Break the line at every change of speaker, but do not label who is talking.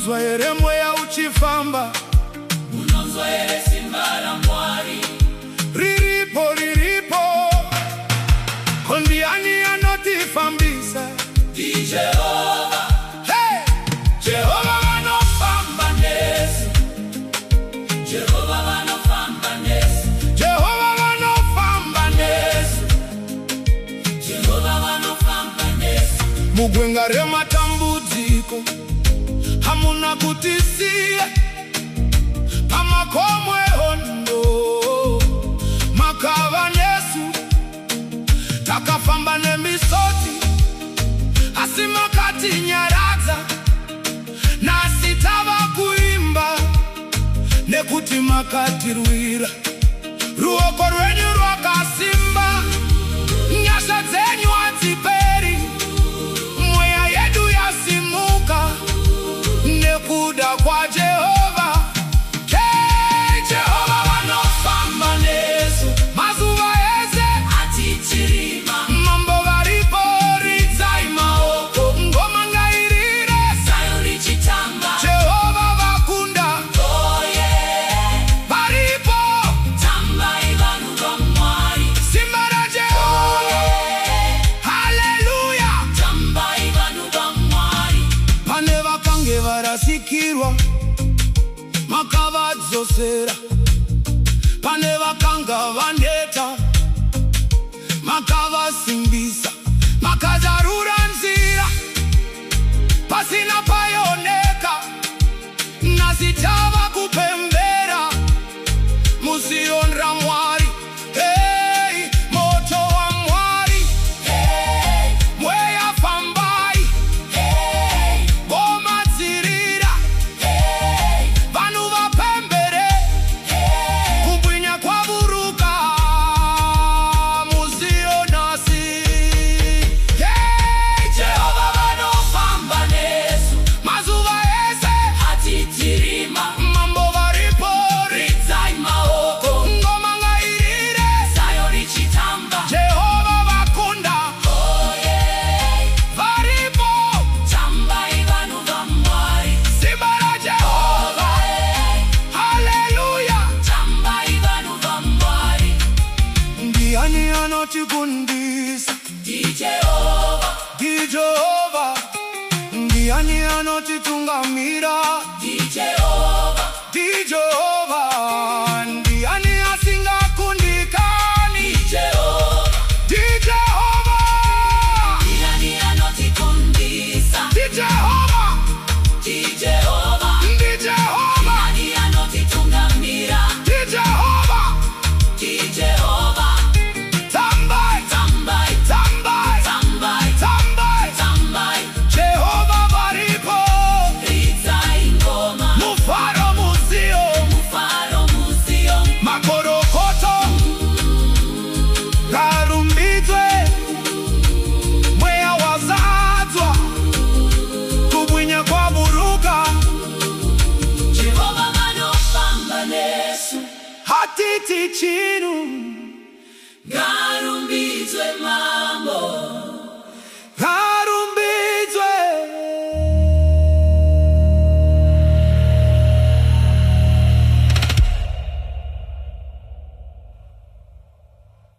Munonzwa ere mweya uchifamba,
munonzwa ere simba la Mwari.
Riripo, riripo, kondiani anotifambisa,
Di Jehova.
Hey!
Jehova vanofamba nesu. Jehova vanofamba nesu.
Jehova vanofamba
nesu. Jehova vanofamba nesu.
mugwenga rematambudziko hamuna kutisiya, pamakomo ehondo makava nesu. Takafamba nemisodzi asi makatinyaradza, nasi tava kuimba nekuti makatirwira. Ruoko rwenyu rwakasimba, nyasha dzenyu hadziperi. Mweya yedu yasimuka nekuda kwa Jehova. Hey, Jehova vanofamba nesu mazuva ese
atichirima.
mambo varipo ridzai maoko, ngoma ngairire
Zayo richitamba.
Jehova vakunda.
Oh yeah.
Varipo
Tambai vanhu vaMwari.
simba ra Jehova. Haleluya.
Tambai vanhu vaMwari.
Pane vakange varasikirwa makavadzosera, pane vakanga vaneta makavasimbisa, makazarura nzira pasina paioneka. Nasi tava kupembera muZioni ra Mwari. Hey, moto wa Mwari.
Hey,
Mweya fambai,
hey,
ngoma dzirira,
hey,
vanhu vapembere
hey.
kubwinya kwaburuka muZionasi. Hey,
Jehova vanofamba nesu.
mazuva ese
Atichirima.
mambo varipo
Ridzai maoko.
ngoma ngairire
Zayo richitamba.
Jehova vakunda.
Oh yeah.
Varipo
Tambai vanhu vaMwari.
simba ra Jehova.
Hey,
Haleluya.
tambai vanhu vaMwari.
Ndiani anotikundisa?
Di Jehova.
Di Jehova. Ndiani anotitungamira?
Di Jehova.
Di Jehova. Ndiani asingakundikani?
Di Jehova.
Di Jehova.
Ndiani anotikundisa.
Di Jehova.
Di Jehova.
Di Jehova.
Ndiani anotitungamira.
Di Jehova.
Di Jehova.
Tambai,
Tambai,
tambai,
tambai,
tambai.
tambai.
Jehova varipo.
Ridzai ngoma.
Mufaro muzio.
Mufaro muzio.
Makorokoto karumbidzwe, mweya wazadzwa kubwinya kwaburuka.
Jehova vanofamba nesu.
Hatiti chini